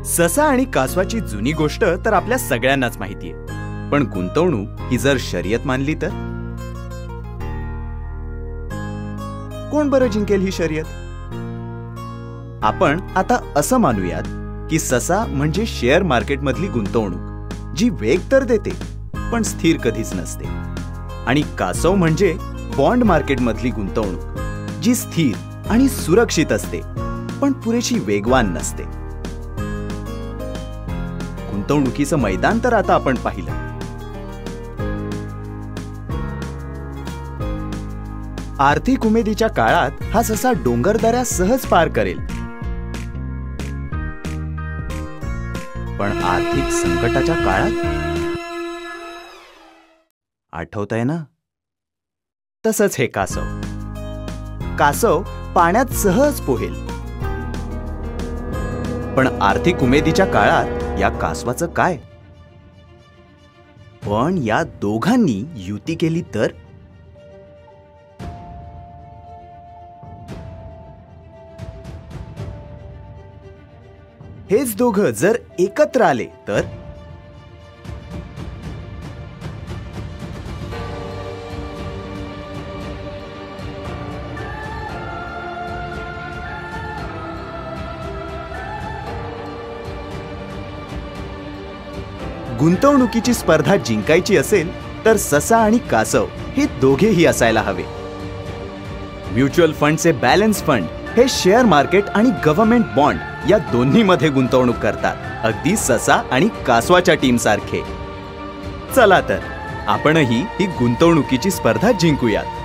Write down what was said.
ससा आणि कासवाची जुनी गोष्ट तर आपल्या सगळ्यांनाच माहितीये, पण गुंतवणूक ही जर शर्यत मानली तर कोण बरं जिंकेल ही शर्यत? आपण आता असं मानूयात की ससा म्हणजे शेअर मार्केटमधली गुंतवणूक, जी वेग तर देते पण स्थिर कधीच नसते, आणि कासव म्हणजे बॉन्ड मार्केटमधली गुंतवणूक, जी स्थिर आणि सुरक्षित असते पण पुरेशी वेगवान नसते. गुंतवणुकीचं मैदान तर आता आपण पाहिलं. आर्थिक उमेदीच्या काळात हा ससा डोंगरदऱ्या सहज पार करेल, पण आर्थिक संकटाच्या काळात आठवतंय ना? तसंच हे कासव पाण्यात सहज पोहेल, पण आर्थिक उमेदीच्या काळात या कासवाचं काय? पण या दोघांनी युती केली तर हेच दोघं जर एकत्र आले तर गुंतवणुकीची स्पर्धा जिंकायची असेल तर ससा आणि कासव हे दोघेही असायला हवे. म्युच्युअल फंडचे बॅलन्स फंड हे शेअर मार्केट आणि गव्हर्नमेंट बॉन्ड या दोन्हीमध्ये गुंतवणूक करतात, अगदी ससा आणि कासवाच्या टीम सारखे. चला तर आपणही ही गुंतवणुकीची स्पर्धा जिंकूयात.